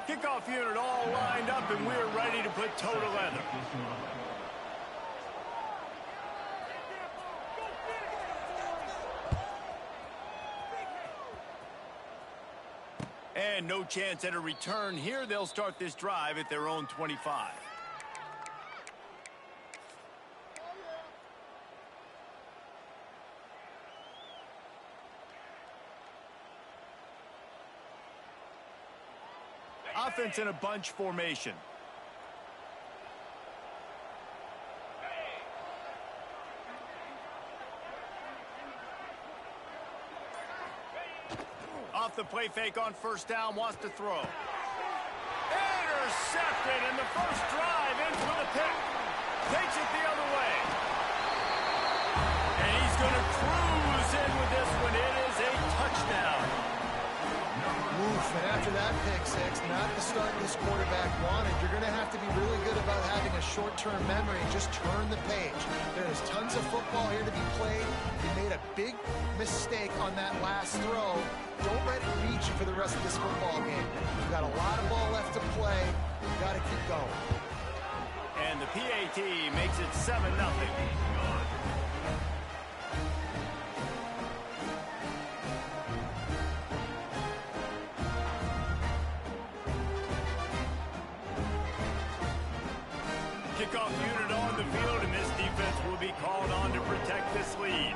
Kickoff unit all lined up, and we're ready to put toe to leather. And no chance at a return here. They'll start this drive at their own 25. Offense in a bunch formation. Off the play fake on first down, wants to throw. Intercepted, and the first drive ends with a pick. Takes it the other way. And he's going to cruise in with this one. It is a touchdown. Oof, and after that pick six, not the start this quarterback wanted. You're going to have to be really good about having a short-term memory and just turn the page. There's tons of football here to be played. You made a big mistake on that last throw. Don't let it beat you for the rest of this football game. You've got a lot of ball left to play. You've got to keep going. And the PAT makes it 7-0. Kickoff unit on the field, and this defense will be called on to protect this lead.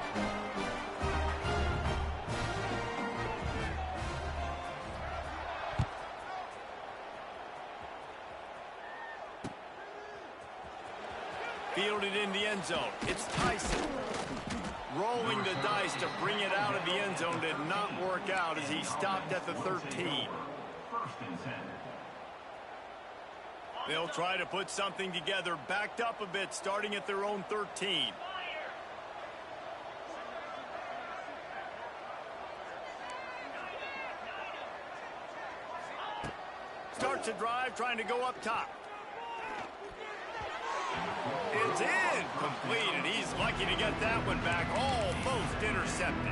Fielded in the end zone. It's Tyson. Rolling the dice to bring it out of the end zone did not work out as he stopped at the 13. They'll try to put something together, backed up a bit, starting at their own 13. Starts a drive, trying to go up top. It's in, complete, and he's lucky to get that one back, almost intercepted.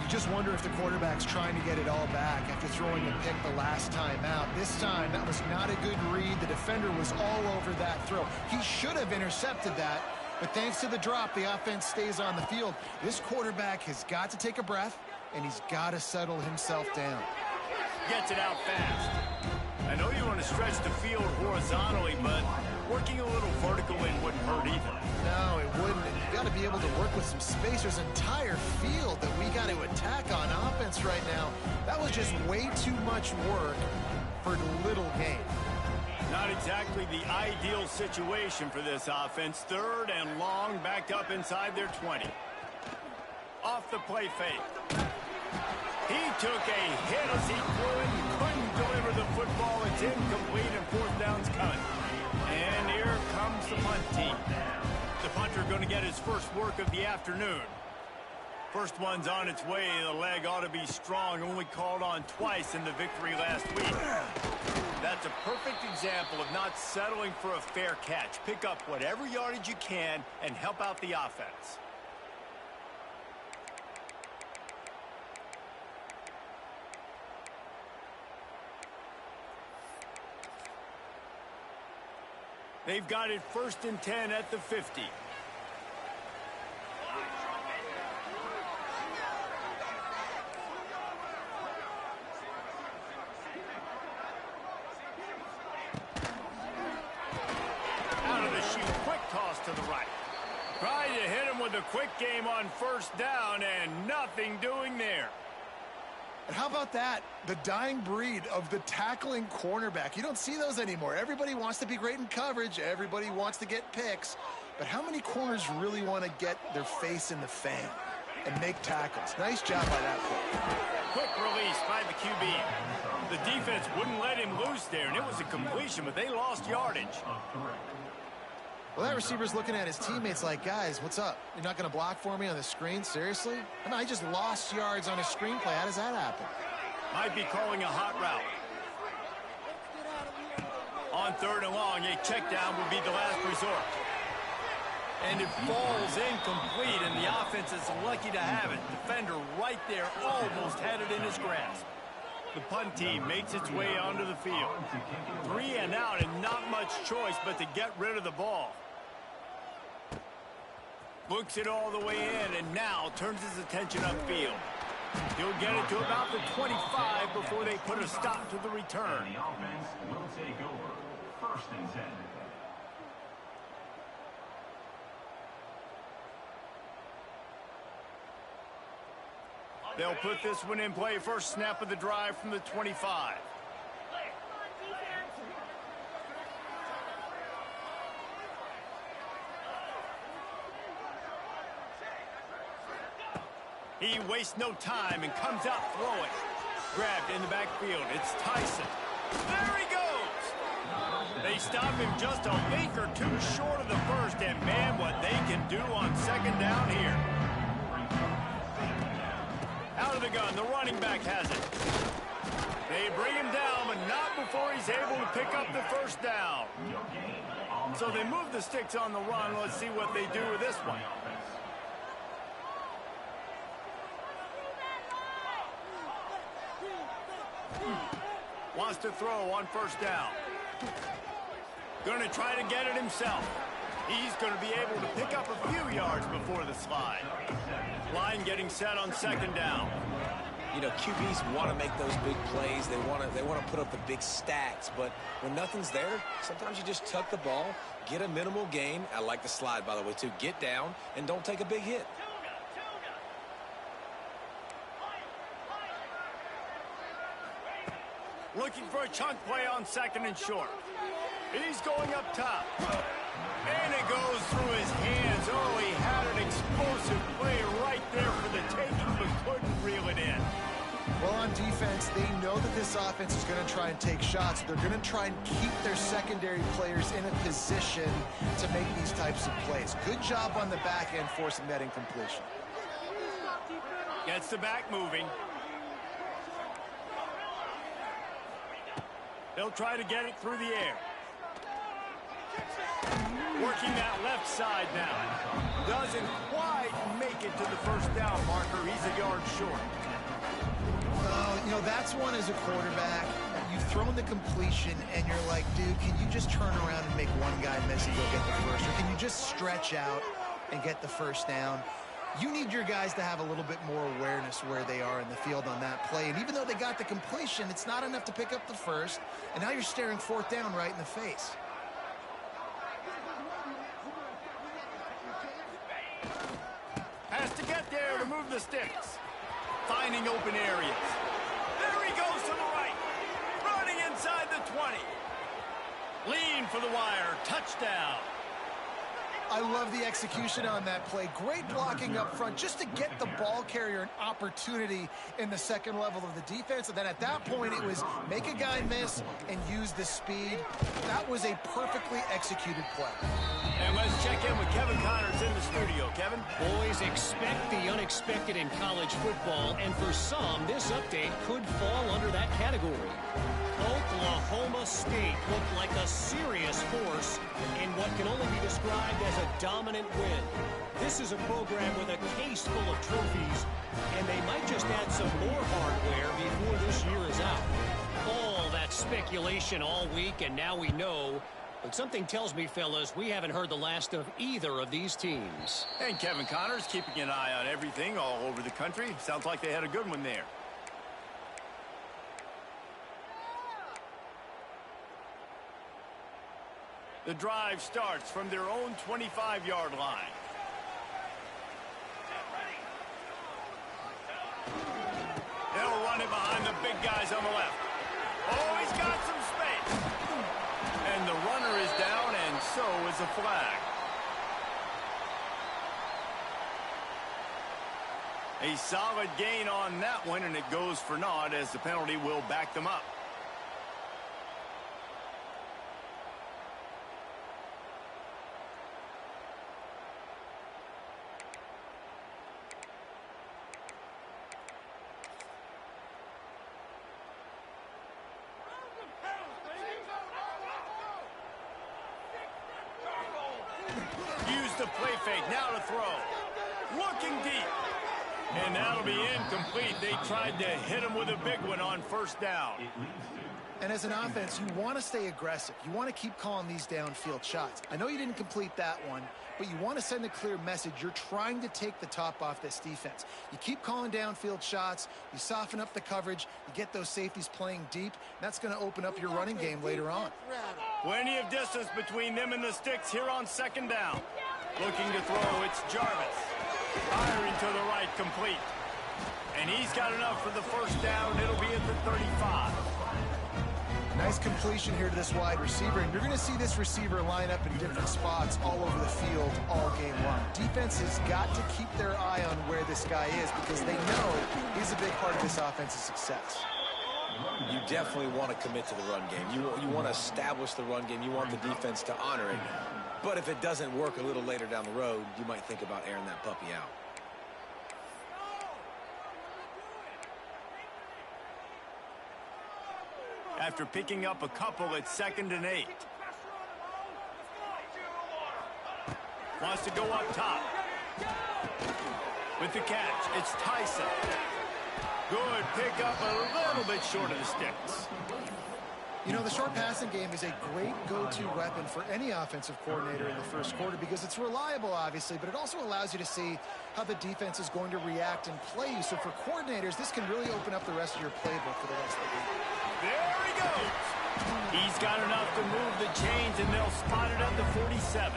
You just wonder if the quarterback's trying to get it all back after throwing a pick the last time out. This time, that was not a good read. The defender was all over that throw. He should have intercepted that, but thanks to the drop, the offense stays on the field. This quarterback has got to take a breath, and he's got to settle himself down. Gets it out fast. I know you want to stretch the field horizontally, but working a little vertical in wouldn't hurt either. No, it wouldn't. And you've got to be able to work with some space. There's an entire field that we got to attack on offense right now. That was just way too much work for little gain. Not exactly the ideal situation for this offense. Third and long, backed up inside their 20. Off the play fake. He took a hit as he couldn't deliver the football. It's incomplete, and fourth down's coming. And here comes the punt team. The punter going to get his first work of the afternoon. First one's on its way. The leg ought to be strong. Only called on twice in the victory last week. That's a perfect example of not settling for a fair catch. Pick up whatever yardage you can and help out the offense. They've got it 1st and 10 at the 50. Out of the chute, quick toss to the right. Tried to hit him with a quick game on first down, and nothing doing there. And how about that? The dying breed of the tackling cornerback. You don't see those anymore. Everybody wants to be great in coverage. Everybody wants to get picks. But how many corners really want to get their face in the fan and make tackles? Nice job by that play. Quick release by the QB. The defense wouldn't let him loose there, and it was a completion, but they lost yardage. Well, that receiver's looking at his teammates like, guys, what's up? You're not going to block for me on the screen? Seriously? I mean, I just lost yards on a screenplay. How does that happen? Might be calling a hot route. On 3rd and long, a check down will be the last resort. And it falls incomplete, and the offense is lucky to have it. Defender right there almost had it in his grasp. The punt team makes its way onto the field. 3 and out and not much choice but to get rid of the ball. Looks it all the way in and now turns his attention upfield. He'll get it to about the 25 before they put a stop to the return. And the offense will take over. 1st and 10. They'll put this one in play. First snap of the drive from the 25. He wastes no time and comes out throwing. Grabbed in the backfield. It's Tyson. There he goes. They stop him just a link or two short of the first. And, man, what they can do on 2nd down here. Out of the gun. The running back has it. They bring him down, but not before he's able to pick up the 1st down. So they move the sticks on the run. Let's see what they do with this one. Wants to throw on 1st down. Going to try to get it himself. He's going to be able to pick up a few yards before the slide. Line getting set on 2nd down. You know, QBs want to make those big plays. They want to put up the big stats. But when nothing's there, sometimes you just tuck the ball, get a minimal gain. I like the slide, by the way, too. Get down and don't take a big hit. Looking for a chunk play on 2nd and short. He's going up top. And it goes through his hands. Oh, he had an explosive play right there for the taking, but couldn't reel it in. Well, on defense, they know that this offense is going to try and take shots. They're going to try and keep their secondary players in a position to make these types of plays. Good job on the back end forcing that incompletion. Gets the back moving. They'll try to get it through the air. Working that left side now. Doesn't quite make it to the 1st down marker. He's a yard short. You know, that's one as a quarterback. You've thrown the completion, and you're like, dude, can you just turn around and make one guy miss and go get the first? Or can you just stretch out and get the 1st down? You need your guys to have a little bit more awareness where they are in the field on that play. And even though they got the completion, it's not enough to pick up the 1st. And now you're staring 4th down right in the face. Has to get there to move the sticks. Finding open areas. There he goes to the right. Running inside the 20. Lean for the wire. Touchdown. I love the execution on that play. Great blocking up front just to get the ball carrier an opportunity in the 2nd level of the defense. And then at that point, it was make a guy miss and use the speed. That was a perfectly executed play. And let's check in with Kevin Connors in the studio. Kevin? Boys, expect the unexpected in college football, and for some, this update could fall under that category. Oklahoma State looked like a serious force in what can only be described as a dominant win. This is a program with a case full of trophies, and they might just add some more hardware before this year is out. All that speculation all week, and now we know. But something tells me, fellas, we haven't heard the last of either of these teams. And Kevin Connors keeping an eye on everything all over the country. Sounds like they had a good one there. The drive starts from their own 25-yard line. They'll run it behind the big guys on the left. Oh, he's got some space. And the runner is down, and so is the flag. A solid gain on that one, and it goes for naught as the penalty will back them up. Use the play fake, now to throw. Looking deep. And that'll be incomplete. They tried to hit him with a big one on first down. And as an offense, you want to stay aggressive. You want to keep calling these downfield shots. I know you didn't complete that one, but you want to send a clear message. You're trying to take the top off this defense. You keep calling downfield shots. You soften up the coverage. You get those safeties playing deep. That's going to open up your running game later on. Plenty of distance between them and the sticks here on second down. Looking to throw, it's Jarvis. Firing to the right, complete. And he's got enough for the first down. It'll be at the 35. Nice completion here to this wide receiver, and you're going to see this receiver line up in different spots all over the field all game long. Defense has got to keep their eye on where this guy is because they know he's a big part of this offense's success. You definitely want to commit to the run game. You want to establish the run game. You want the defense to honor it. But if it doesn't work a little later down the road, you might think about airing that puppy out. After picking up a couple, it's 2nd and 8. Wants to go up top. With the catch, it's Tyson. Good pickup, a little bit short of the sticks. You know, the short passing game is a great go-to weapon for any offensive coordinator in the first quarter because it's reliable, obviously, but it also allows you to see how the defense is going to react and play you. So for coordinators, this can really open up the rest of your playbook for the rest of the game. There he goes. He's got enough to move the chains, and they'll spot it at the 47.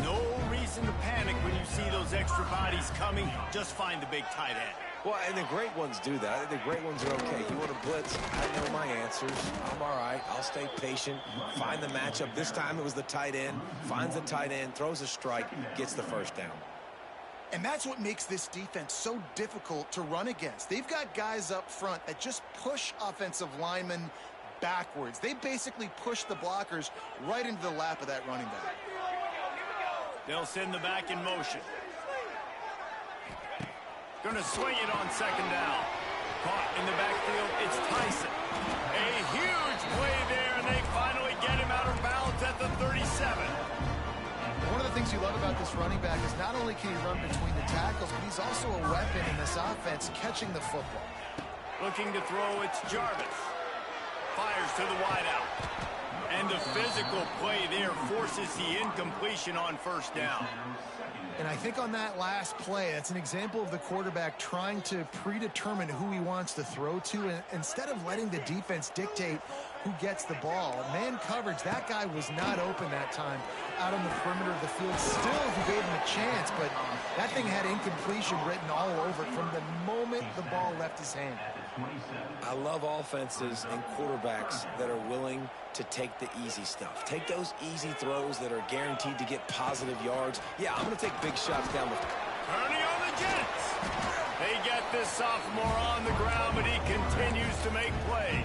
No reason to panic when you see those extra bodies coming. Just find the big tight end. Well, and the great ones do that. I think the great ones are okay. You want to blitz, I know my answers. I'm all right. I'll stay patient, find the matchup. This time it was the tight end. Finds the tight end, throws a strike, gets the first down. And that's what makes this defense so difficult to run against. They've got guys up front that just push offensive linemen backwards. They basically push the blockers right into the lap of that running back. They'll send the back in motion. Going to swing it on second down. Caught in the backfield, it's Tyson. A huge play there, and they finally get him out of bounds at the 37. One of the things you love about this running back is not only can he run between the tackles, but he's also a weapon in this offense catching the football. Looking to throw, it's Jarvis. Fires to the wideout. And the physical play there forces the incompletion on first down. And I think on that last play, that's an example of the quarterback trying to predetermine who he wants to throw to, and instead of letting the defense dictate who gets the ball. Man coverage, that guy was not open that time out on the perimeter of the field. Still, he gave him a chance, but that thing had incompletion written all over it from the moment the ball left his hand. I love offenses and quarterbacks that are willing to take the easy stuff. Take those easy throws that are guaranteed to get positive yards. Yeah, I'm going to take big shots down the... Turning on the Jets. They get this sophomore on the ground, but he continues to make plays.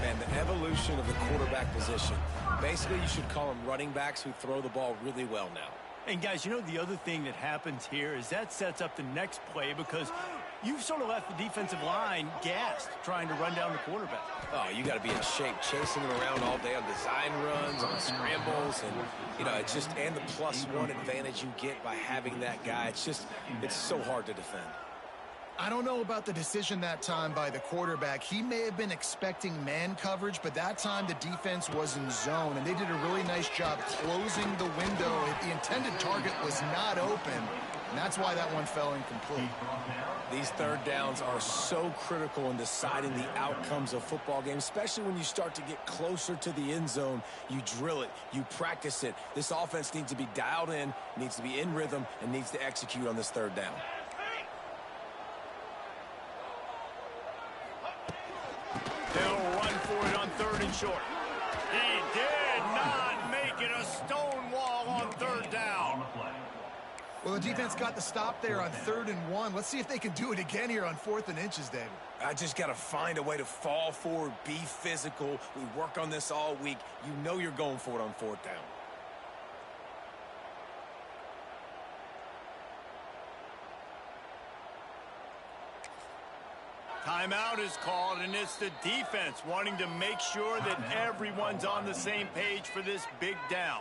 Man, the evolution of the quarterback position. Basically, you should call them running backs who throw the ball really well now. And guys, you know the other thing that happens here is that sets up the next play because you've sort of left the defensive line gassed trying to run down the quarterback. Oh, you got to be in shape, chasing him around all day on design runs, on scrambles, and, you know, it's just, and the +1 advantage you get by having that guy. It's just, it's so hard to defend. I don't know about the decision that time by the quarterback. He may have been expecting man coverage, but that time the defense was in zone, and they did a really nice job closing the window. The intended target was not open, and that's why that one fell incomplete. These third downs are so critical in deciding the outcomes of football games, especially when you start to get closer to the end zone. You drill it, you practice it. This offense needs to be dialed in, needs to be in rhythm, and needs to execute on this third down. They'll run for it on 3rd and short. He did not make it a stone wall on 3rd down. Well, the defense got the stop there on 3rd and 1. Let's see if they can do it again here on 4th and inches, David. I just got to find a way to fall forward, be physical. We work on this all week. You know you're going for it on 4th down. Timeout is called, and it's the defense wanting to make sure that everyone's on the same page for this big down.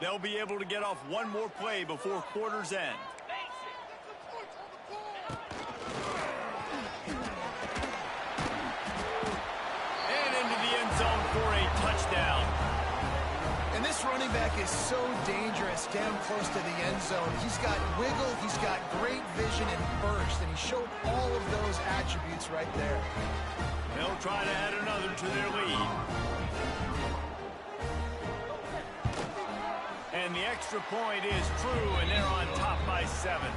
They'll be able to get off one more play before quarter's end. And into the end zone for a touchdown. And this running back is so dangerous down close to the end zone. He's got wiggle, he's got great vision and burst, and he showed all of those attributes right there. They'll try to add another to their lead. And the extra point is true, and they're on top by 7.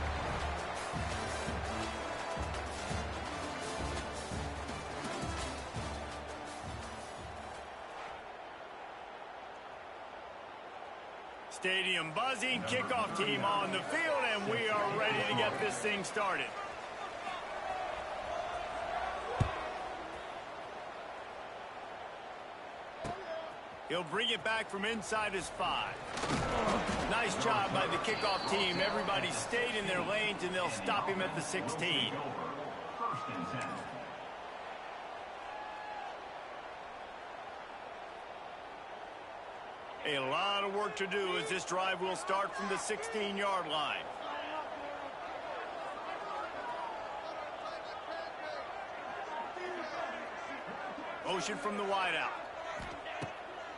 Stadium buzzing, kickoff team on the field, and we are ready to get this thing started. He'll bring it back from inside his 5. Nice job by the kickoff team. Everybody stayed in their lanes, and they'll stop him at the 16. First and 10. A lot of work to do as this drive will start from the 16-yard line. Motion from the wideout.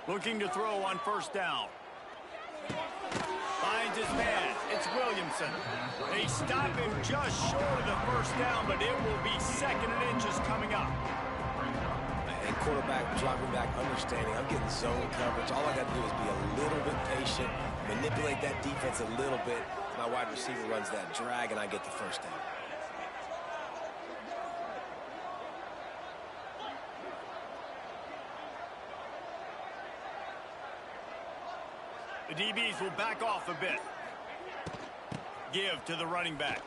Looking to throw on first down. Finds his man. It's Williamson. They stop him just short of the first down, but it will be 2nd and inches coming up. And quarterback, dropping back, understanding I'm getting zone coverage. All I got to do is be a little bit patient, manipulate that defense a little bit. My wide receiver runs that drag, and I get the first down. The DBs will back off a bit. Give to the running back.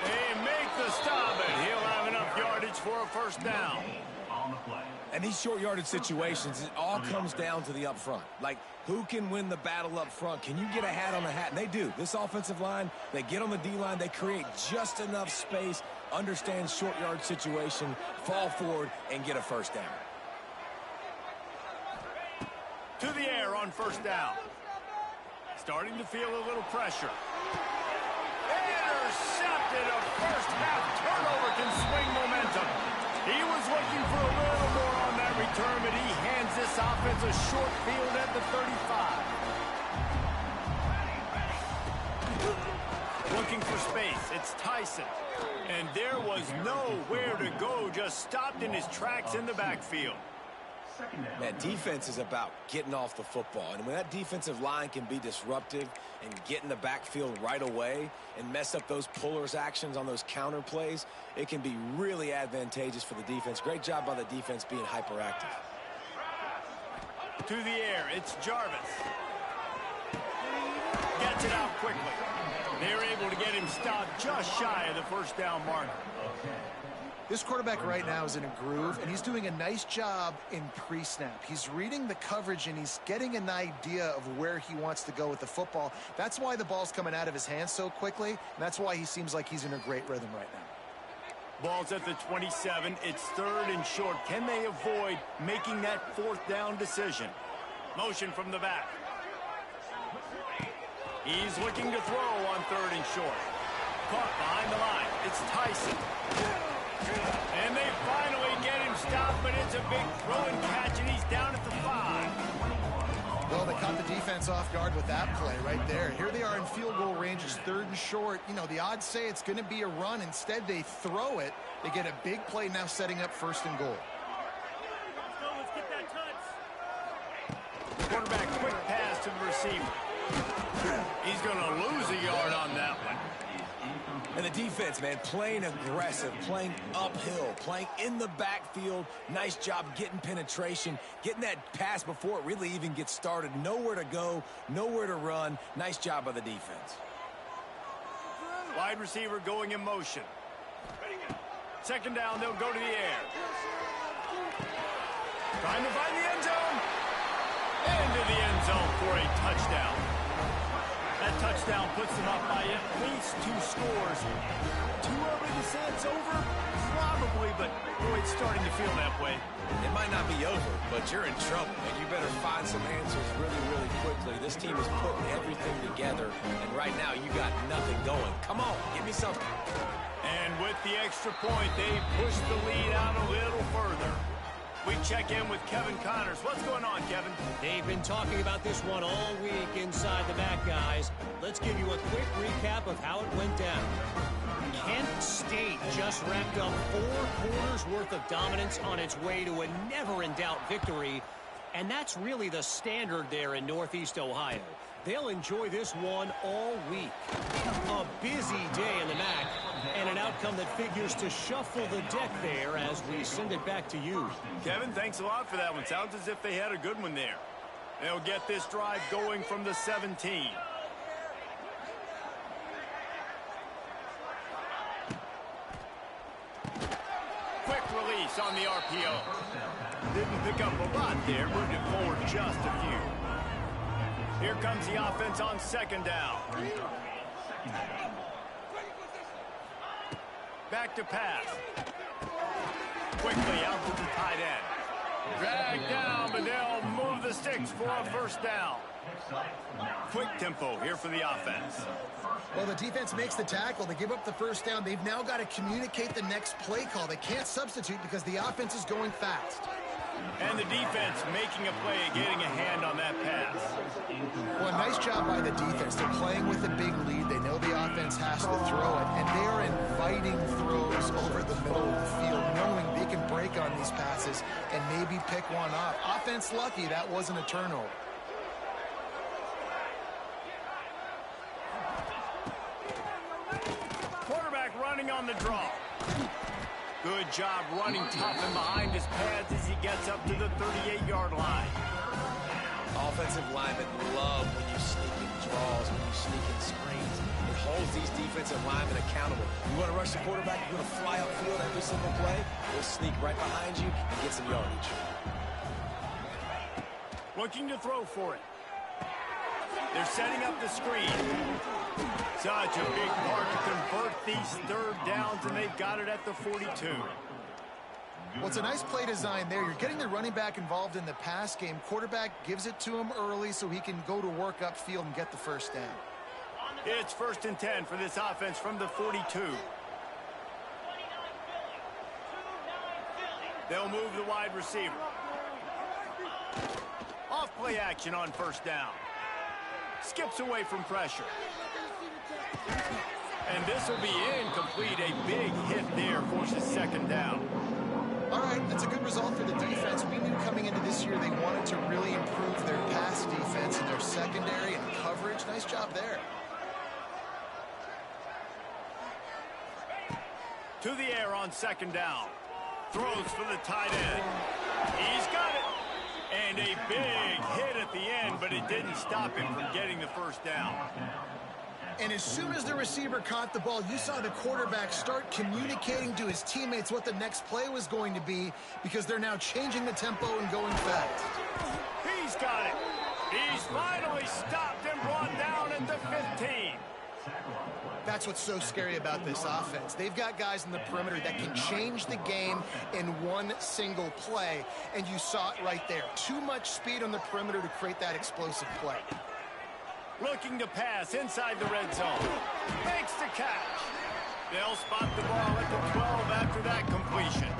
They make the stop, and he'll have enough yardage for a first down. On the play. And these short yardage situations, it all comes down to the up front. Like, who can win the battle up front? Can you get a hat on the hat? And they do. This offensive line, they get on the D-line, they create just enough space, understand short yard situation, fall forward, and get a first down. To the air on first down. Starting to feel a little pressure. Intercepted. A first half turnover can swing momentum. He was looking for a little more on that return, but he hands this offense a short field at the 35. Looking for space. It's Tyson. And there was nowhere to go. Just stopped in his tracks in the backfield. Man, defense is about getting off the football. And when that defensive line can be disruptive and get in the backfield right away and mess up those pullers actions on those counter plays, it can be really advantageous for the defense. Great job by the defense being hyperactive. To the air, it's Jarvis. Gets it out quickly. They're able to get him stopped just shy of the first down marker. This quarterback right now is in a groove, and he's doing a nice job in pre-snap. He's reading the coverage, and he's getting an idea of where he wants to go with the football. That's why the ball's coming out of his hands so quickly, and that's why he seems like he's in a great rhythm right now. Ball's at the 27. It's 3rd and short. Can they avoid making that 4th down decision? Motion from the back. He's looking to throw on 3rd and short. Caught behind the line. It's Tyson. And they finally get him stopped, but it's a big throw and catch, and he's down at the 5. Well, they caught the defense off guard with that play right there. Here they are in field goal range. It's 3rd and short. You know, the odds say it's going to be a run. Instead, they throw it. They get a big play now setting up 1st and goal. Let's get that touch. Quarterback quick pass to the receiver. He's going to lose a yard on that one. And the defense, man, playing aggressive, playing uphill, playing in the backfield. Nice job getting penetration, getting that pass before it really even gets started. Nowhere to go, nowhere to run. Nice job by the defense. Wide receiver going in motion. 2nd down, they'll go to the air. Trying to find the end zone. Into the end zone for a touchdown. That touchdown puts them up by at least 2 scores. Too early to say it's over? Probably, but boy, it's starting to feel that way. It might not be over, but you're in trouble, and you better find some answers really, really quickly. This team is putting everything together, and right now you got nothing going. Come on, give me something. And with the extra point, they push the lead out a little further. We check in with Kevin Connors. What's going on, Kevin? They've been talking about this one all week inside the back, guys. Let's give you a quick recap of how it went down. Kent State just wrapped up 4 quarters worth of dominance on its way to a never-in-doubt victory. And that's really the standard there in Northeast Ohio. They'll enjoy this one all week. A busy day in the MAC, and an outcome that figures to shuffle the deck there as we send it back to you. Kevin, thanks a lot for that one. Sounds as if they had a good one there. They'll get this drive going from the 17. Quick release on the RPO. Didn't pick up a lot there, moved it forward just a few. Here comes the offense on 2nd down. Back to pass. Quickly out to the tight end. Drag down, but they'll move the sticks for a 1st down. Quick tempo here for the offense. Well, the defense makes the tackle. They give up the 1st down. They've now got to communicate the next play call. They can't substitute because the offense is going fast. And the defense making a play, getting a hand on that pass. Well, nice job by the defense. They're playing with a big lead. They know the offense has to throw it, and they are inviting throws over the middle of the field, knowing they can break on these passes and maybe pick one off. Offense lucky that wasn't a turnover. Quarterback running on the draw. Good job running tough and behind his pads as he gets up to the 38-yard line. Offensive linemen love when you sneak in draws, when you sneak in screens. It holds these defensive linemen accountable. You want to rush the quarterback, you're going to fly upfield every single play. We'll sneak right behind you and get some yardage. Looking to throw for it. They're setting up the screen. Such a big part to convert these 3rd downs, and they've got it at the 42. Well, it's a nice play design there. You're getting the running back involved in the pass game. Quarterback gives it to him early so he can go to work upfield and get the 1st down. It's 1st and 10 for this offense from the 42. They'll move the wide receiver. Off play action on 1st down. Skips away from pressure. And this will be incomplete. A big hit there forces 2nd down. All right, that's a good result for the defense. We knew coming into this year they wanted to really improve their pass defense and their secondary and coverage. Nice job there. To the air on 2nd down. Throws for the tight end. He's got it. And a big hit at the end, but it didn't stop him from getting the 1st down. And as soon as the receiver caught the ball, you saw the quarterback start communicating to his teammates what the next play was going to be, because they're now changing the tempo and going fast. He's got it. He's finally stopped and brought down at the 15. That's what's so scary about this offense. They've got guys in the perimeter that can change the game in one single play, and you saw it right there. Too much speed on the perimeter to create that explosive play. Looking to pass inside the red zone. Makes the catch. They'll spot the ball at the 12 after that completion.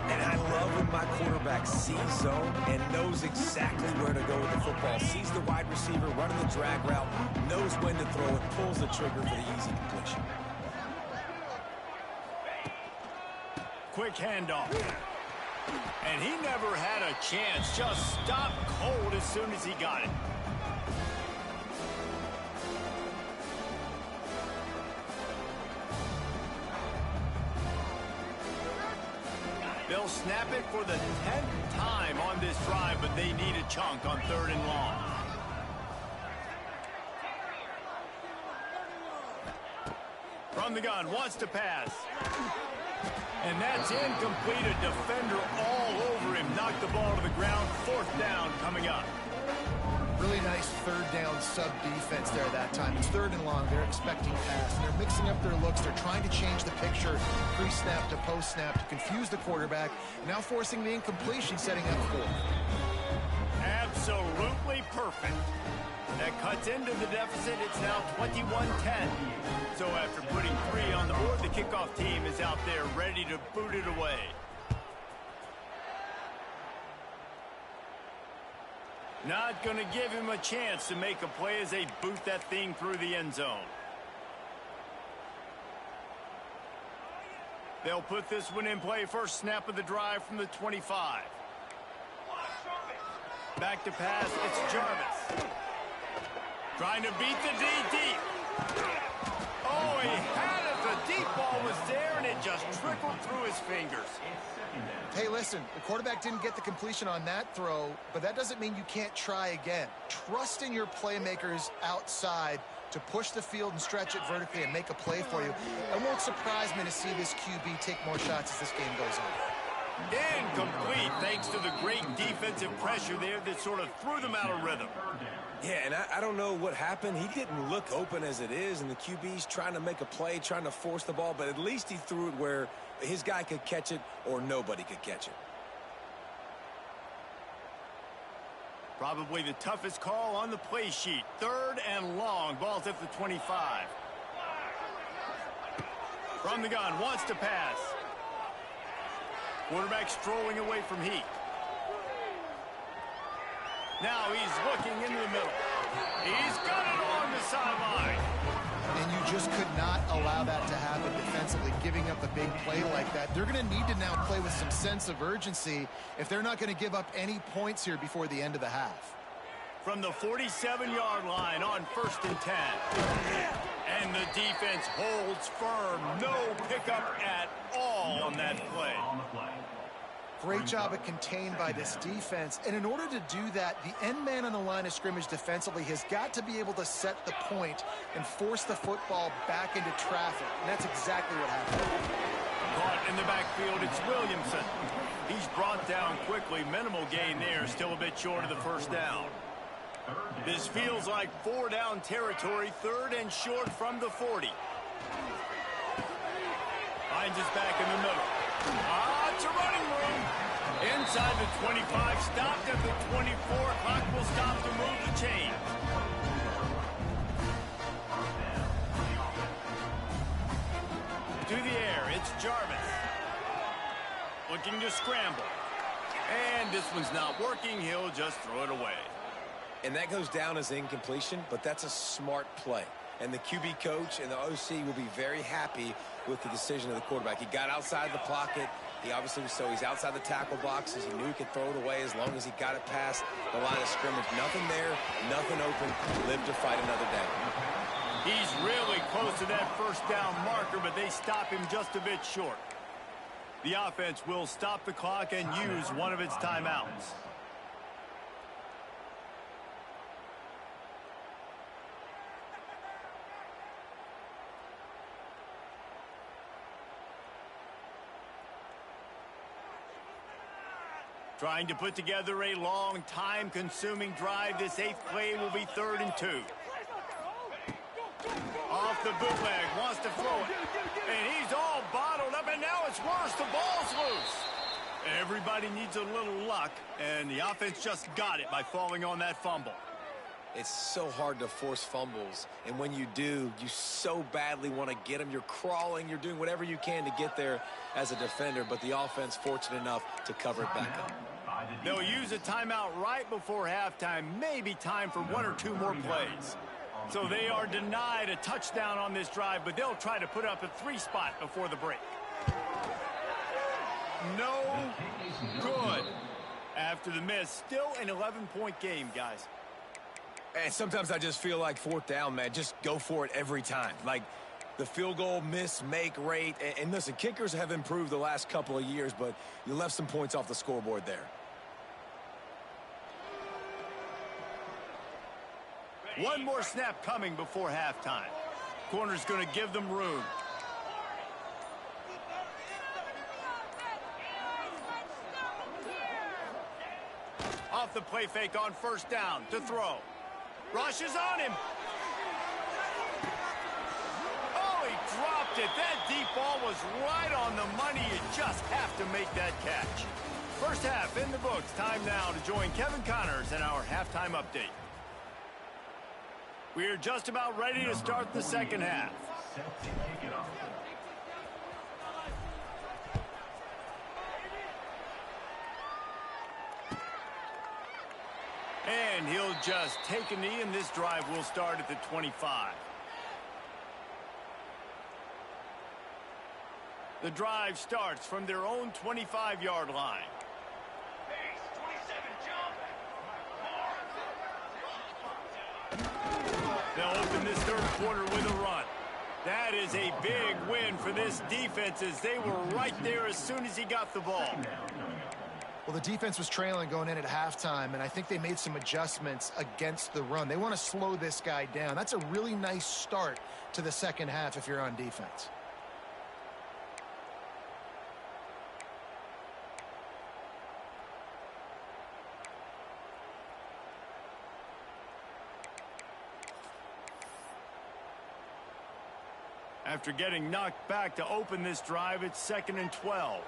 And I love when my quarterback sees zone and knows exactly where to go with the football. Sees the wide receiver running the drag route, knows when to throw it, pulls the trigger for the easy completion. Quick handoff. And he never had a chance. Just stopped cold as soon as he got it. They'll snap it for the 10th time on this drive, but they need a chunk on 3rd and long. From the gun, wants to pass. And that's incomplete. A defender all over him. Knocked the ball to the ground. 4th down coming up. Really nice third down sub defense there that time. It's third and long. They're expecting pass. And they're mixing up their looks. They're trying to change the picture pre-snap to post-snap to confuse the quarterback. Now forcing the incompletion, setting up fourth. Absolutely perfect. That cuts into the deficit. It's now 21-10. So after putting 3 on the board, the kickoff team is out there ready to boot it away. Not going to give him a chance to make a play as they boot that thing through the end zone. They'll put this one in play. First snap of the drive from the 25. Back to pass. It's Jarvis. Trying to beat the D deep. Oh, he had it. The deep ball was there, and it just trickled through his fingers. Hey, listen, the quarterback didn't get the completion on that throw, but that doesn't mean you can't try again. Trust in your playmakers outside to push the field and stretch it vertically and make a play for you. It won't surprise me to see this QB take more shots as this game goes on. Incomplete, thanks to the great defensive pressure there that sort of threw them out of rhythm. Yeah, and I don't know what happened. He didn't look open as it is, and the QB's trying to make a play, trying to force the ball, but at least he threw it where his guy could catch it or nobody could catch it. Probably the toughest call on the play sheet. Third and long. Ball's at the 25. From the gun, wants to pass. Quarterback strolling away from Heat. Now he's looking into the middle. He's got it on the sideline. And you just could not allow that to happen defensively, giving up a big play like that. They're going to need to now play with some sense of urgency if they're not going to give up any points here before the end of the half. From the 47-yard line on 1st and 10. And the defense holds firm. No pickup at all on that play. Great job at contained by this defense. And in order to do that, the end man on the line of scrimmage defensively has got to be able to set the point and force the football back into traffic. And that's exactly what happened. Caught in the backfield, it's Williamson. He's brought down quickly. Minimal gain there, still a bit short of the first down. This feels like 4-down territory, third and short from the 40. Finds his back in the middle. It's a running room. Inside the 25, stopped at the 24. Clock will stop to move the chain. To the air, it's Jarvis. Looking to scramble. And this one's not working. He'll just throw it away. And that goes down as incompletion, but that's a smart play. And the QB coach and the OC will be very happy with the decision of the quarterback. He got outside the pocket. He obviously was so he's outside the tackle boxes. He knew he could throw it away as long as he got it past the line of scrimmage. Nothing there, nothing open. Live to fight another day. He's really close to that first down marker, but they stop him just a bit short. The offense will stop the clock and use one of its timeouts. Trying to put together a long, time-consuming drive. This 8th play will be 3rd and 2. Off the bootleg, wants to throw it. And he's all bottled up, and now it's worse. The ball's loose. Everybody needs a little luck, and the offense just got it by falling on that fumble. It's so hard to force fumbles, and when you do, you so badly want to get them. You're crawling, you're doing whatever you can to get there as a defender, but the offense fortunate enough to cover it back up. They'll use a timeout right before halftime, maybe time for 1 or 2 more plays. So they are denied a touchdown on this drive, but they'll try to put up a 3 spot before the break. No good. After the miss, still an 11-point game, guys. And sometimes I just feel like 4th down, man, just go for it every time. Like the field goal miss-make rate. And listen, kickers have improved the last couple of years, but you left some points off the scoreboard there. One more snap coming before halftime. Corner's going to give them room. Off the play fake on first down to throw. Rushes on him. Oh, he dropped it. That deep ball was right on the money. You just have to make that catch. First half in the books. Time now to join Kevin Connors in our halftime update. We are just about ready to start the second half. Set to kick it off. And he'll just take a knee, and this drive will start at the 25. The drive starts from their own 25-yard line. They'll open this third quarter with a run. That is a big win for this defense, as they were right there as soon as he got the ball. Well, the defense was trailing going in at halftime, and I think they made some adjustments against the run. They want to slow this guy down. That's a really nice start to the second half if you're on defense. After getting knocked back to open this drive, it's 2nd and 12.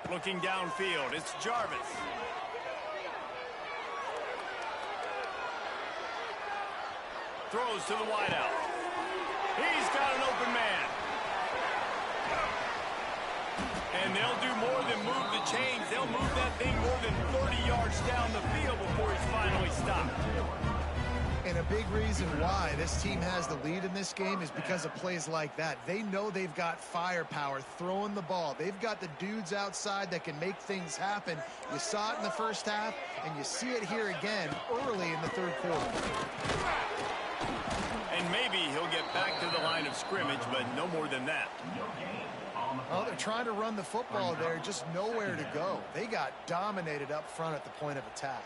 Looking downfield, it's Jarvis. Throws to the wideout. He's got an open man. And they'll do more than move the chains. They'll move that thing more than 30 yards down the field before he's finally stopped. And a big reason why this team has the lead in this game is because of plays like that. They know they've got firepower throwing the ball. They've got the dudes outside that can make things happen. You saw it in the first half, and you see it here again early in the third quarter. And maybe he'll get back to the line of scrimmage, but no more than that. Well, they're trying to run the football there, just nowhere to go. They got dominated up front at the point of attack.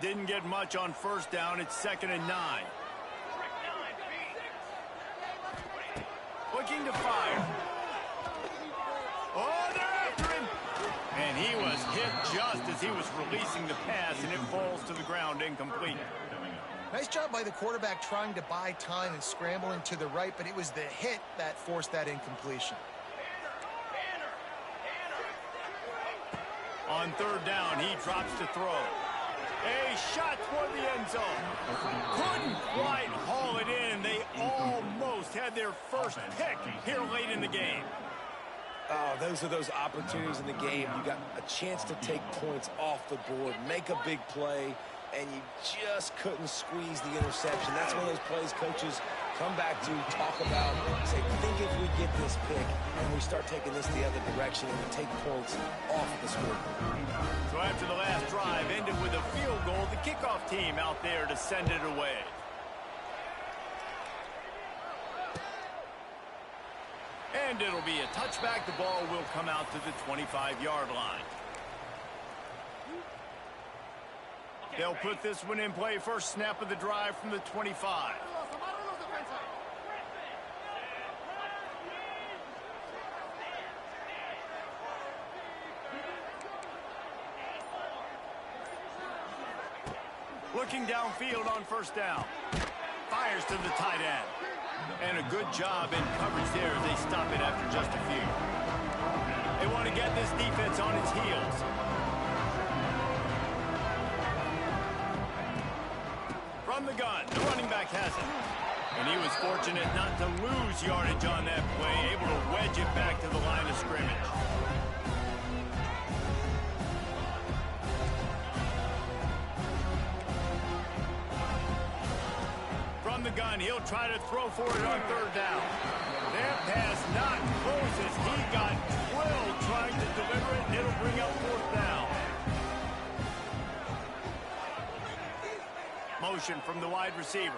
Didn't get much on first down. It's 2nd and 9. Looking to fire. Oh, they're after him. And he was hit just as he was releasing the pass, and it falls to the ground incomplete. Nice job by the quarterback trying to buy time and scrambling to the right, but it was the hit that forced that incompletion. On third down, he drops to throw. A shot toward the end zone. Couldn't quite haul it in. They almost had their first pick here late in the game. Oh, those are those opportunities in the game. You got a chance to take points off the board, make a big play, and you just couldn't squeeze the interception. That's one of those plays coaches come back to, talk about, say, think if we get this pick and we start taking this the other direction and we take points off the scoreboard. So after the last drive ended with a field goal, the kickoff team out there to send it away. And it'll be a touchback. The ball will come out to the 25-yard line. They'll put this one in play. First snap of the drive from the 25. Looking downfield on first down. Fires to the tight end. And a good job in coverage there as they stop it after just a few. They want to get this defense on its heels. From the gun, the running back has it. And he was fortunate not to lose yardage on that play, able to wedge it back to the line of scrimmage. From the gun, he'll try to throw for it on third down. That pass not close as he got drilled trying to deliver it, and it'll bring up fourth down. Motion from the wide receiver.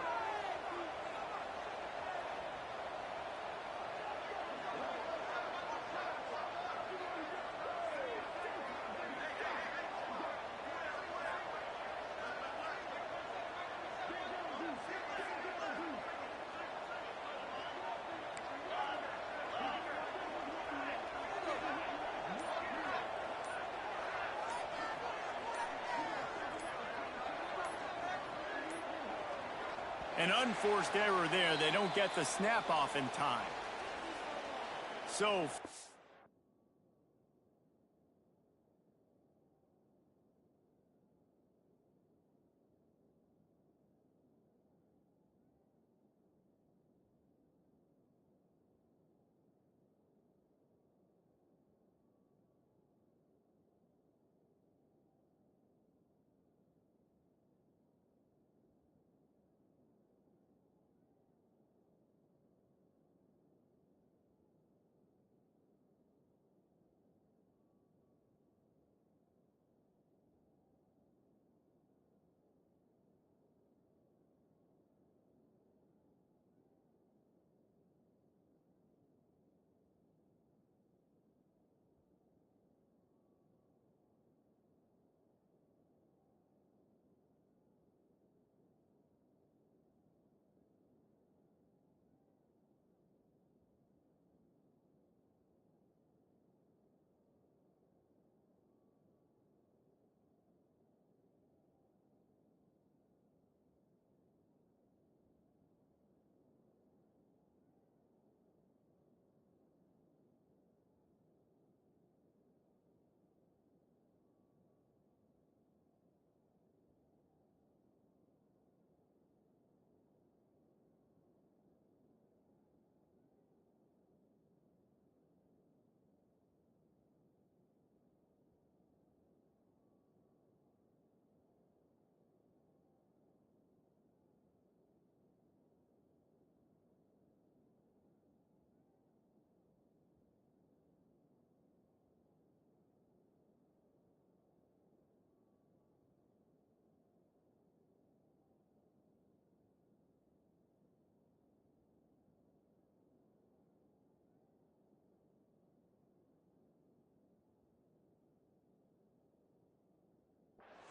An unforced error there. They don't get the snap off in time. So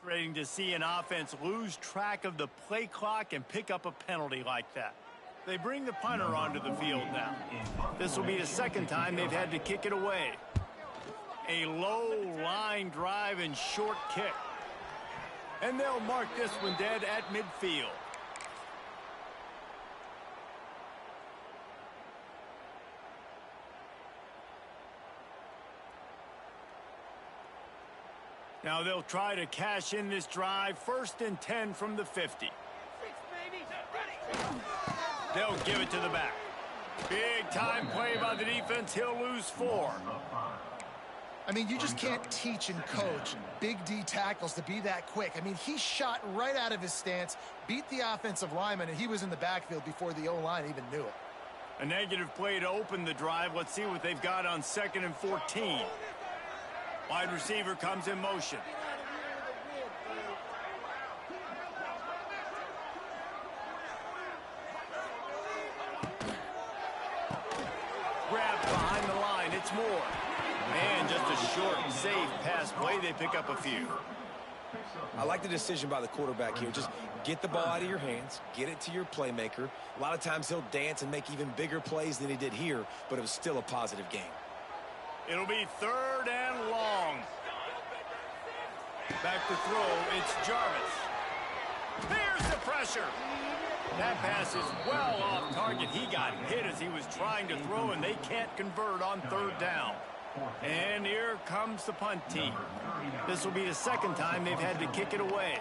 frustrating to see an offense lose track of the play clock and pick up a penalty like that. They bring the punter onto the field now. This will be the second time they've had to kick it away. A low line drive and short kick. And they'll mark this one dead at midfield. Now they'll try to cash in this drive. 1st and 10 from the 50. They'll give it to the back. Big time play by the defense. He'll lose 4. I mean, you just can't teach and coach Big D tackles to be that quick. I mean, he shot right out of his stance, beat the offensive lineman, and he was in the backfield before the O-line even knew it. A negative play to open the drive. Let's see what they've got on 2nd and 14. Wide receiver comes in motion. Grab behind the line. It's Moore. And just a short, safe pass play. They pick up a few. I like the decision by the quarterback here. Just get the ball out of your hands, get it to your playmaker. A lot of times he'll dance and make even bigger plays than he did here, but it was still a positive game. It'll be 3rd and long. Back to throw, it's Jarvis. There's the pressure. That pass is well off target. He got hit as he was trying to throw, and they can't convert on 3rd down. And here comes the punt team. This will be the second time they've had to kick it away.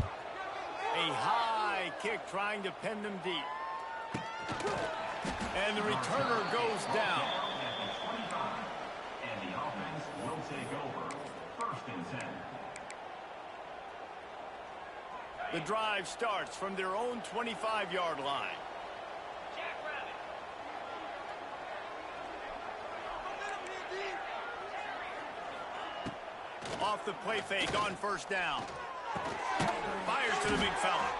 A high kick trying to pin them deep. And the returner goes down. And the offense will take over. 1st and 10. The drive starts from their own 25-yard line. Off the play fake on 1st down. Fires to the big fella.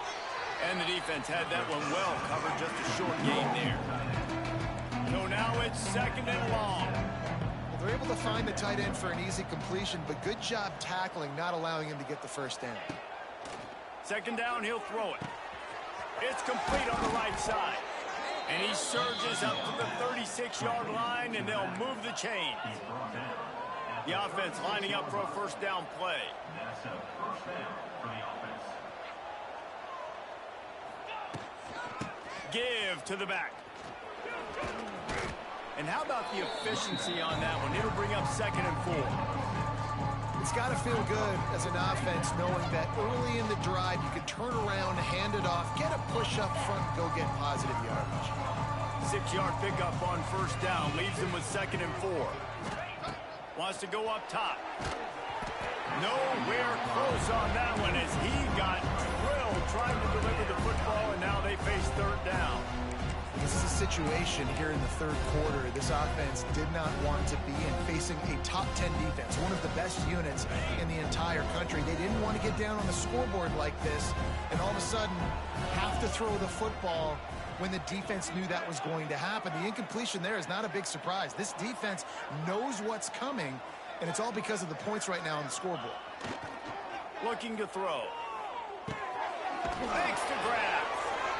And the defense had that one well covered. Just a short gain there. So now it's 2nd and long. Well, they're able to find the tight end for an easy completion, but good job tackling, not allowing him to get the 1st down. 2nd down, he'll throw it. It's complete on the right side. And he surges up to the 36-yard line, and they'll move the chains. The offense lining up for a 1st down play. That's a 1st down for the offense. Give to the back. And how about the efficiency on that one? It'll bring up 2nd and 4. It's got to feel good as an offense knowing that early in the drive you can turn around, hand it off, get a push up front, and go get positive yardage. 6-yard pickup on 1st down. Leaves them with 2nd and 4. Wants to go up top. Nowhere close on that one as he got drilled trying to deliver the football, and now they face 3rd down. This is a situation here in the 3rd quarter this offense did not want to be in, facing a top 10 defense, one of the best units in the entire country. They didn't want to get down on the scoreboard like this and all of a sudden have to throw the football when the defense knew that was going to happen. The incompletion there is not a big surprise. This defense knows what's coming, and it's all because of the points right now on the scoreboard. Looking to throw. Makes the grab.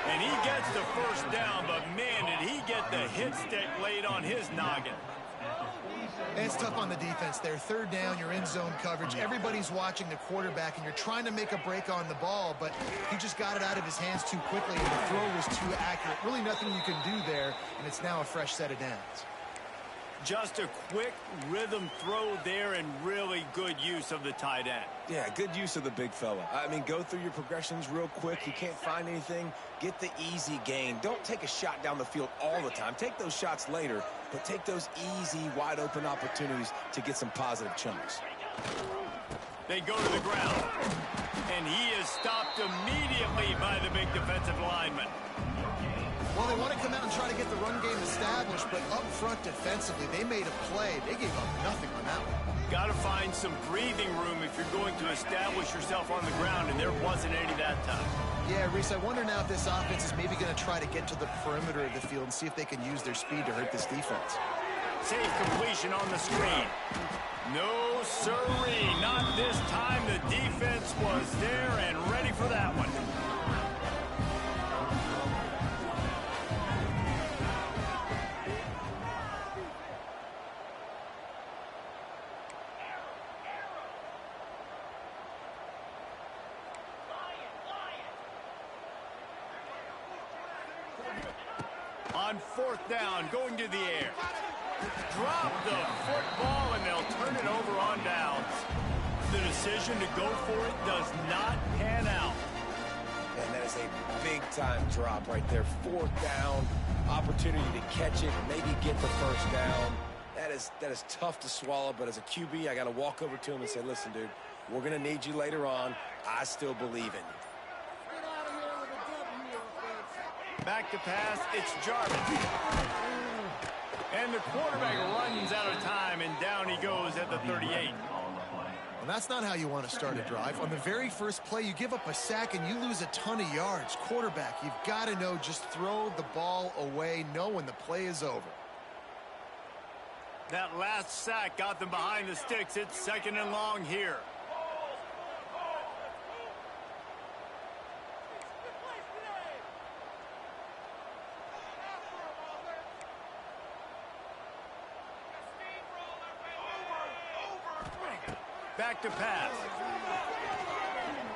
And he gets the 1st down, but man, did he get the hit stick laid on his noggin. And it's tough on the defense there. 3rd down, you're in zone coverage. Everybody's watching the quarterback, and you're trying to make a break on the ball, but he just got it out of his hands too quickly, and the throw was too accurate. Really nothing you can do there, and it's now a fresh set of downs. Just a quick rhythm throw there and really good use of the tight end. Yeah, good use of the big fella. I mean, go through your progressions real quick. You can't find anything. Get the easy gain. Don't take a shot down the field all the time. Take those shots later, but take those easy, wide-open opportunities to get some positive chunks. They go to the ground, and he is stopped immediately by the big defensive lineman. Well, they want to come out and try to get the run game established, but up front defensively, they made a play. They gave up nothing on that one. Got to find some breathing room if you're going to establish yourself on the ground, and there wasn't any that time. Yeah, Reese, I wonder now if this offense is maybe going to try to get to the perimeter of the field and see if they can use their speed to hurt this defense. Safe completion on the screen. No, sirree, not this time. The defense was there and ready for that one. On 4th down, going to the air. Drop the football, and they'll turn it over on downs. The decision to go for it does not pan out. And that is a big-time drop right there. 4th down, opportunity to catch it, maybe get the 1st down. That is tough to swallow, but as a QB, I got to walk over to him and say, listen, dude, we're going to need you later on. I still believe in you. Back to pass, it's Jarvis. And the quarterback runs out of time, and down he goes at the 38. Well, that's not how you want to start a drive. On the very first play, you give up a sack and you lose a ton of yards. Quarterback, you've got to know, just throw the ball away, know when the play is over. That last sack got them behind the sticks. It's 2nd and long here. Back to pass.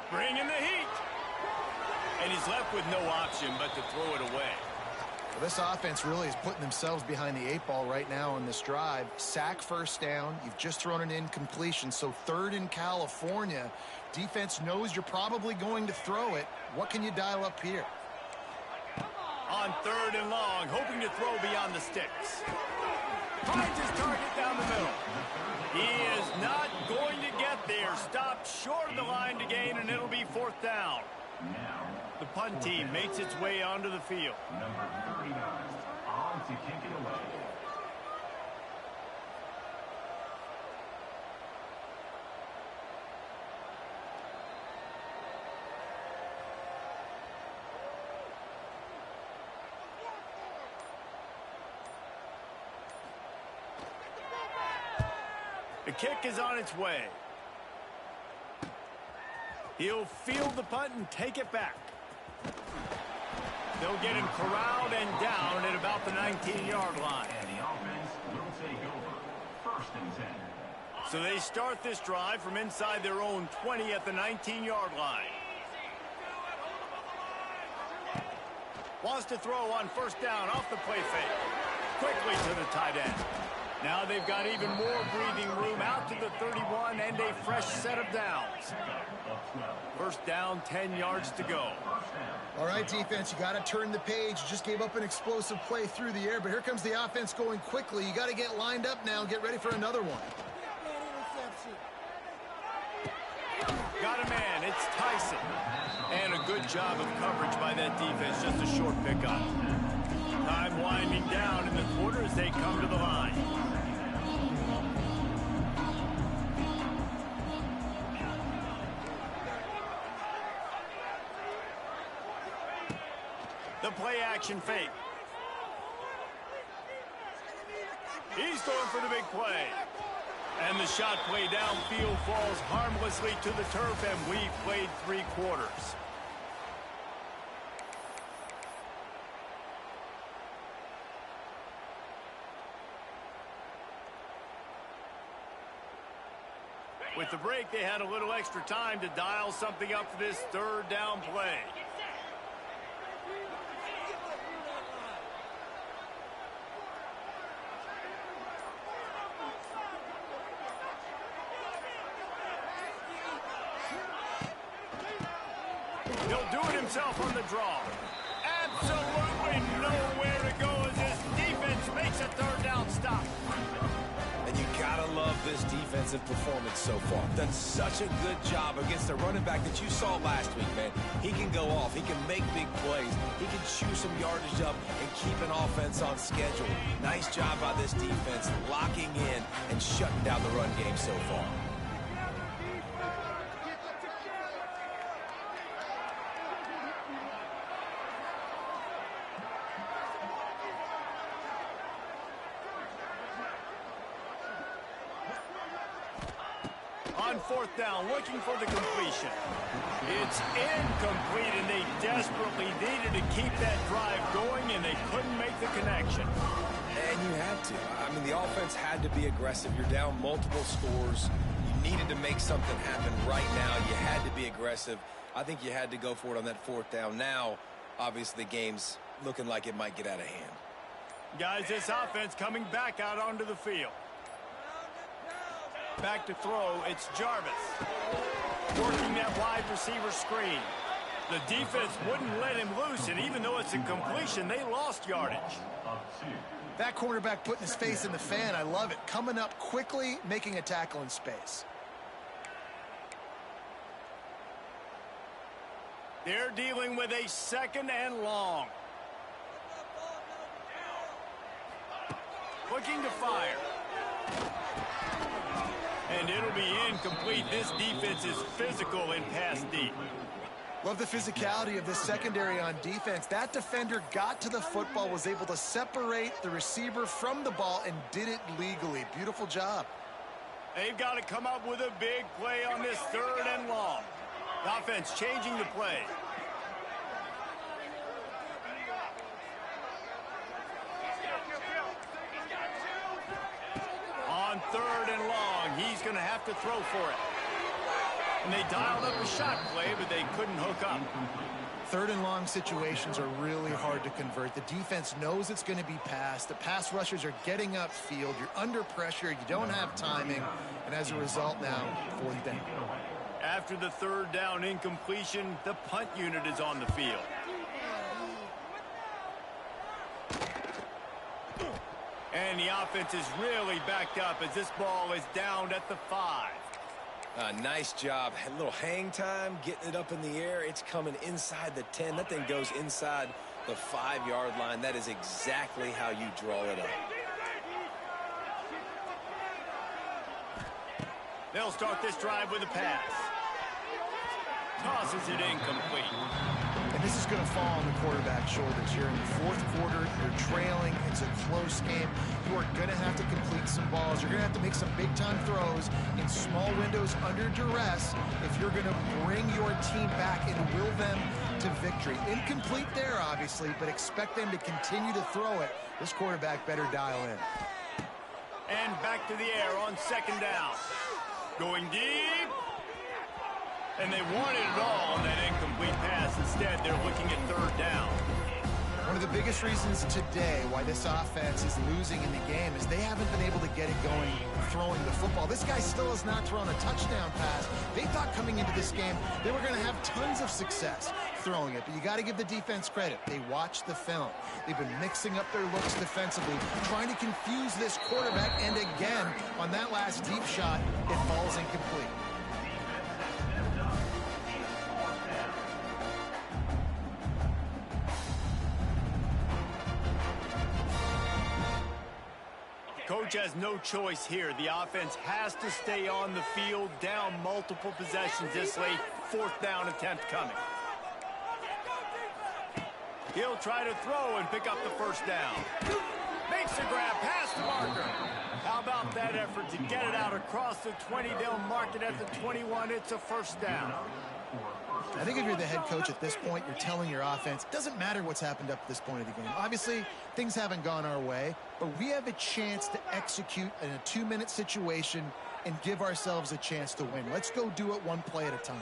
Bringing the heat. And he's left with no option but to throw it away. Well, this offense really is putting themselves behind the 8 ball right now on this drive. Sack 1st down. You've just thrown an incompletion. So 3rd in California. Defense knows you're probably going to throw it. What can you dial up here? On 3rd and long, hoping to throw beyond the sticks. Finds his target down the middle. He is not going to get there. Stopped short of the line to gain, and it'll be 4th down. The punt team makes its way onto the field. Number 39, on to kick it away. The kick is on its way. He'll field the punt and take it back. They'll get him corralled and down at about the 19-yard line. And the offense will take over. 1st and 10. So they start this drive from inside their own 20 at the 19-yard line. Wants to throw on first down off the play fake. Quickly to the tight end. Now they've got even more breathing room out to the 31 and a fresh set of downs. First down, 10 yards to go. All right, defense, you got to turn the page. You just gave up an explosive play through the air, but here comes the offense going quickly. You got to get lined up now and get ready for another one. Got a man, it's Tyson. And a good job of coverage by that defense, just a short pickup. Time winding down in the quarter as they come to the line. The play action fake. He's going for the big play. And the shot play downfield falls harmlessly to the turf, and we've played 3 quarters. With the break, they had a little extra time to dial something up for this third down play. He'll do it himself on the draw. Absolutely nowhere to go as this defense makes a third down stop. And you gotta love this defensive performance so far. Done such a good job against the running back that you saw last week, man. He can go off. He can make big plays. He can chew some yardage up and keep an offense on schedule. Nice job by this defense locking in and shutting down the run game so far. On fourth down, looking for the completion. It's incomplete, and they desperately needed to keep that drive going, and they couldn't make the connection. And you had to. I mean, the offense had to be aggressive. You're down multiple scores. You needed to make something happen right now. You had to be aggressive. I think you had to go for it on that fourth down. Now, obviously, the game's looking like it might get out of hand. Guys, this offense coming back out onto the field. Back to throw, it's Jarvis. Working that wide receiver screen. The defense wouldn't let him loose, and even though it's a completion, they lost yardage. That cornerback putting his face in the fan, I love it. Coming up quickly, making a tackle in space. They're dealing with a second and long. Looking to fire. And it'll be incomplete. This defense is physical and pass deep. Love the physicality of this secondary on defense. That defender got to the football, was able to separate the receiver from the ball, and did it legally. Beautiful job. They've got to come up with a big play on this third and long. The offense changing the play. On third and long, he's going to have to throw for it. And they dialed up a shot play, but they couldn't hook up. Third and long situations are really hard to convert. The defense knows it's going to be passed. The pass rushers are getting upfield. You're under pressure. You don't have timing. And as a result now, fourth down. After the third down incompletion, the punt unit is on the field. And the offense is really backed up as this ball is down at the 5. Nice job. A little hang time, getting it up in the air. It's coming inside the 10. That thing goes inside the 5-yard line. That is exactly how you draw it up. They'll start this drive with a pass. Tosses it incomplete. And this is going to fall on the quarterback's shoulders. You're in the fourth quarter. You're trailing. It's a close game. You are going to have to complete some balls. You're going to have to make some big-time throws in small windows under duress if you're going to bring your team back and will them to victory. Incomplete there, obviously, but expect them to continue to throw it. This quarterback better dial in. And back to the air on second down. Going deep. And they wanted it all on that incomplete pass. Instead, they're looking at third down. the biggest reasons today why this offense is losing in the game is they haven't been able to get it going throwing the football. This guy still has not thrown a touchdown pass. They thought coming into this game they were going to have tons of success throwing it, but you got to give the defense credit. They watched the film. They've been mixing up their looks defensively, trying to confuse this quarterback, and again, on that last deep shot, it falls incomplete. Coach has no choice here. The offense has to stay on the field, down multiple possessions this late. 4th down attempt coming. He'll try to throw and pick up the first down. Makes a grab past the marker. How about that effort to get it out across the 20? They'll mark it at the 21. It's a first down. I think if you're the head coach at this point, you're telling your offense, it doesn't matter what's happened up to this point of the game. Obviously, things haven't gone our way, but we have a chance to execute in a 2-minute situation and give ourselves a chance to win. Let's go do it one play at a time.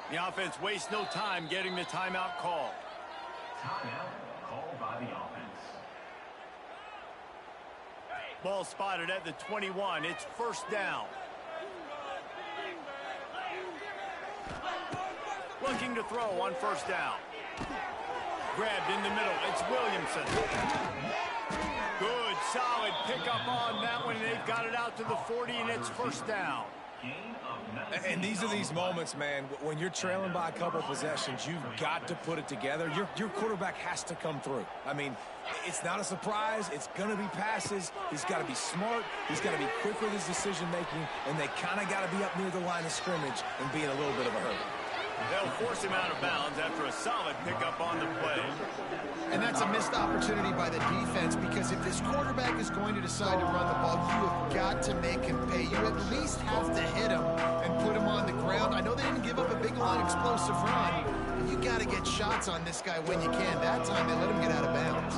The offense wastes no time getting the timeout call. Timeout called by the offense. Ball spotted at the 21. It's first down. Looking to throw on first down. Grabbed in the middle. It's Williamson. Good, solid pickup on that one. They've got it out to the 40, and it's first down. And these are these moments, man, when you're trailing by a couple possessions, you've got to put it together. Your quarterback has to come through. I mean, it's not a surprise. It's going to be passes. He's got to be smart. He's got to be quick with his decision-making, and they kind of got to be up near the line of scrimmage and be in a little bit of a hurry. They'll force him out of bounds after a solid pickup on the play. And that's a missed opportunity by the defense, because if this quarterback is going to decide to run the ball, you have got to make him pay. You at least have to hit him and put him on the ground. I know they didn't give up a big line explosive run, but you got to get shots on this guy when you can. That time they let him get out of bounds.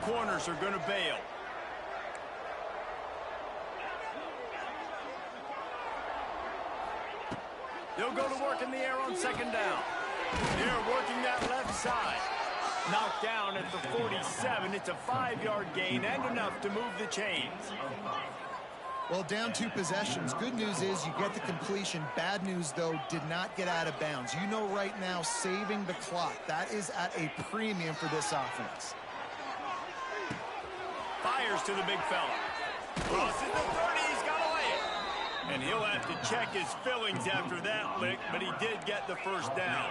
Corners are going to bail. They'll go to work in the air on second down. They're working that left side. Knocked down at the 47. It's a 5-yard gain and enough to move the chains. Well, down 2 possessions. Good news is you get the completion. Bad news, though, did not get out of bounds. You know right now, saving the clock, that is at a premium for this offense. Fires to the big fella. Crosses the 30. He's got to lay it. And he'll have to check his fillings after that lick, but he did get the first down.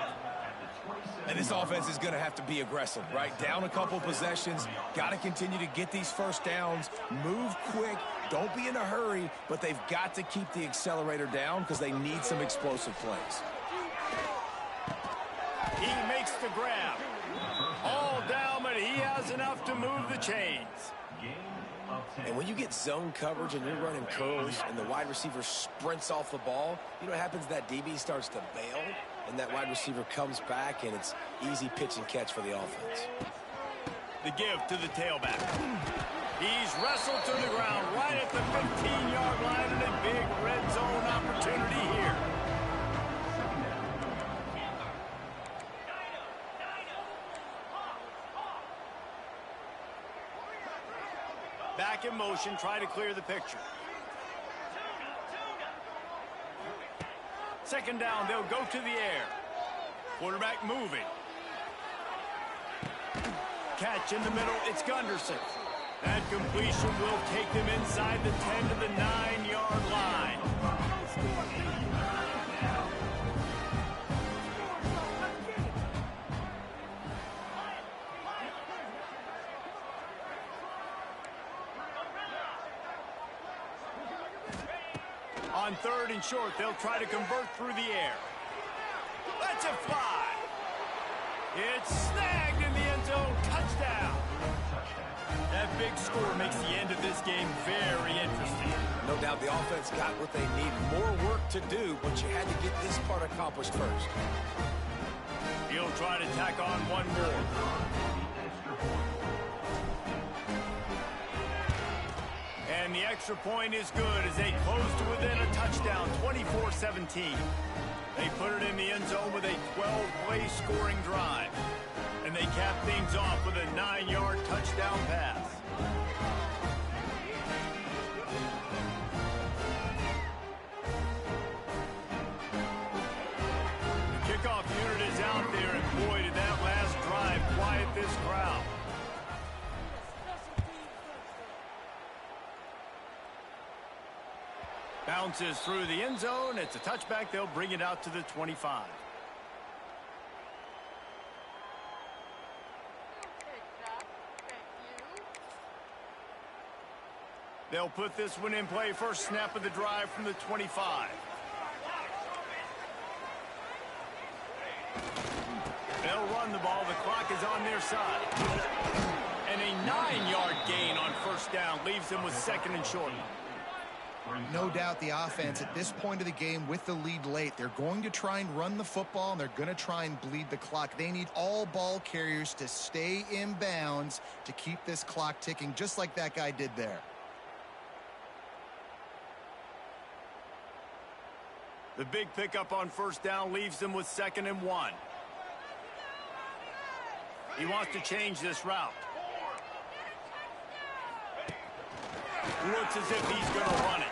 And this offense is going to have to be aggressive, right? Down a couple possessions, got to continue to get these first downs, move quick, don't be in a hurry, but they've got to keep the accelerator down because they need some explosive plays. He makes the grab. All down, but he has enough to move the chains. And when you get zone coverage and you're running curls and the wide receiver sprints off the ball, you know what happens? That DB starts to bail, and that wide receiver comes back, and it's easy pitch and catch for the offense. The give to the tailback. He's wrestled to the ground right at the 15-yard line, and a big red zone opportunity here. Back in motion, try to clear the picture. Second down, they'll go to the air. Quarterback moving. Catch in the middle, it's Gunderson. That completion will take them inside the 10 to the 9-yard line. On third and short, they'll try to convert through the air. Let's it fly. It's snagged in the end zone. Touchdown. That big score makes the end of this game very interesting. No doubt the offense got what they need. More work to do, but you had to get this part accomplished first. He'll try to tack on one more. And the extra point is good as they close to within a touchdown, 24-17. They put it in the end zone with a 12-play scoring drive. And they cap things off with a 9-yard touchdown pass. The kickoff unit is out there, and boy, did that last drive quiet this crowd. Bounces through the end zone. It's a touchback. They'll bring it out to the 25. They'll put this one in play. First snap of the drive from the 25. They'll run the ball. The clock is on their side. And a 9-yard gain on first down leaves them with second and short. No doubt the offense at this point of the game with the lead late, they're going to try and run the football, and they're going to try and bleed the clock. They need all ball carriers to stay in bounds to keep this clock ticking, just like that guy did there. The big pickup on first down leaves them with second and 1. He wants to change this route. Looks as if he's going to run it.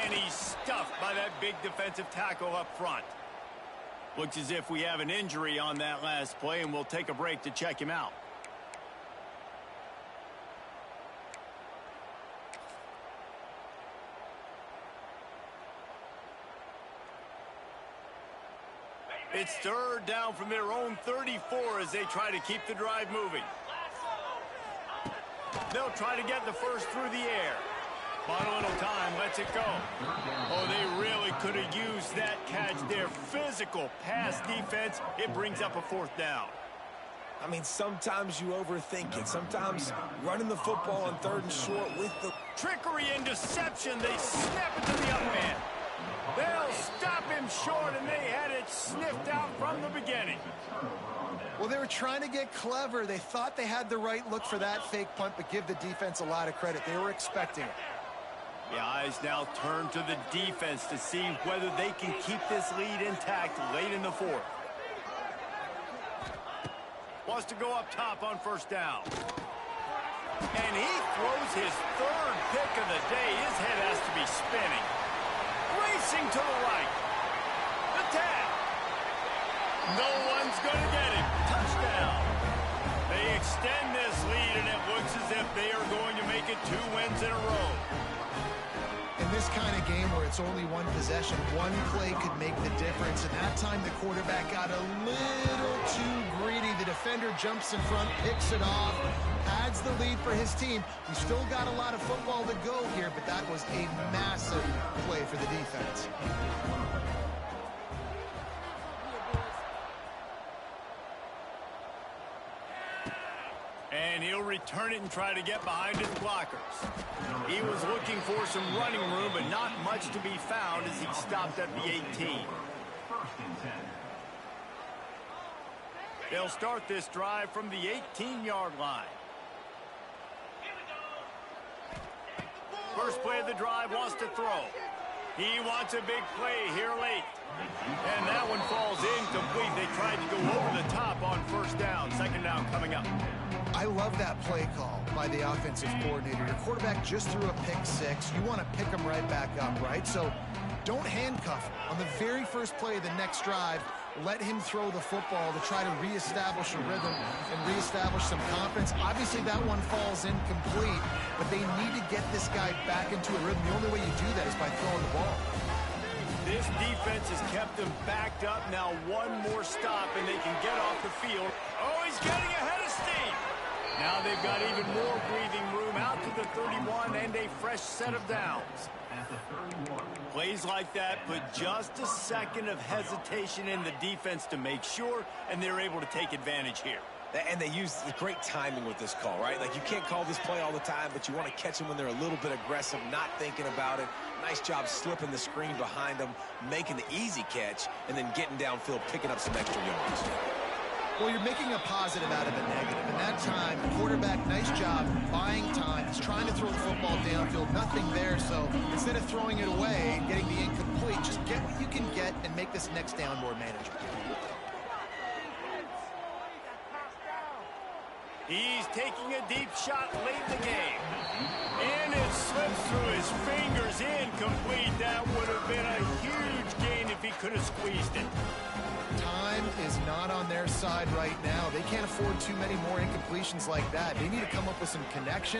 And he's stuffed by that big defensive tackle up front. Looks as if we have an injury on that last play, and we'll take a break to check him out. It's third down from their own 34 as they try to keep the drive moving. They'll try to get the first through the air. But a little time, lets it go. Oh, they really could have used that catch there. Physical pass defense. It brings up a fourth down. I mean, sometimes you overthink it. Sometimes running the football on third and short with the trickery and deception. They snap it to the up man. They'll stop him short, and they had it sniffed out from the beginning. Well, they were trying to get clever. They thought they had the right look for that fake punt, but give the defense a lot of credit. They were expecting it. The eyes now turn to the defense to see whether they can keep this lead intact late in the fourth. Wants to go up top on first down. And he throws his third pick of the day. His head has to be spinning. Racing to the right. The tap. No one's going to get him. Touchdown. They extend this lead, and it looks as if they are going to make it 2 wins in a row. In this kind of game where it's only one possession, one play could make the difference. And that time the quarterback got a little too greedy. The defender jumps in front, picks it off, adds the lead for his team. We still got a lot of football to go here, but that was a massive play for the defense. And he'll return it and try to get behind his blockers. He was looking for some running room, but not much to be found as he stopped at the 18. They'll start this drive from the 18-yard line. First play of the drive, wants to throw. He wants a big play here late. And that one falls incomplete. They tried to go over the top on first down. Second down coming up. I love that play call by the offensive coordinator. Your quarterback just threw a pick six. You want to pick him right back up, right? So don't handcuff him. On the very first play of the next drive, let him throw the football to try to reestablish a rhythm and reestablish some confidence. Obviously, that one falls incomplete, but they need to get this guy back into a rhythm. The only way you do that is by throwing the ball. This defense has kept them backed up. Now one more stop, and they can get off the field. Oh, he's getting ahead of steam. Now they've got even more breathing room out to the 31 and a fresh set of downs. Plays like that put just a second of hesitation in the defense to make sure, and they're able to take advantage here. And they use the great timing with this call, right? Like, you can't call this play all the time, but you want to catch them when they're a little bit aggressive, not thinking about it. Nice job slipping the screen behind them, making the easy catch, and then getting downfield, picking up some extra yards. Well, you're making a positive out of a negative. And that time, the quarterback, nice job buying time. He's trying to throw the football downfield, nothing there. So instead of throwing it away and getting the incomplete, just get what you can get and make this next down more manageable. He's taking a deep shot late in the game. And it slips through his fingers, incomplete. That would have been a huge gain if he could have squeezed it. Time is not on their side right now. They can't afford too many more incompletions like that. They need to come up with some connection.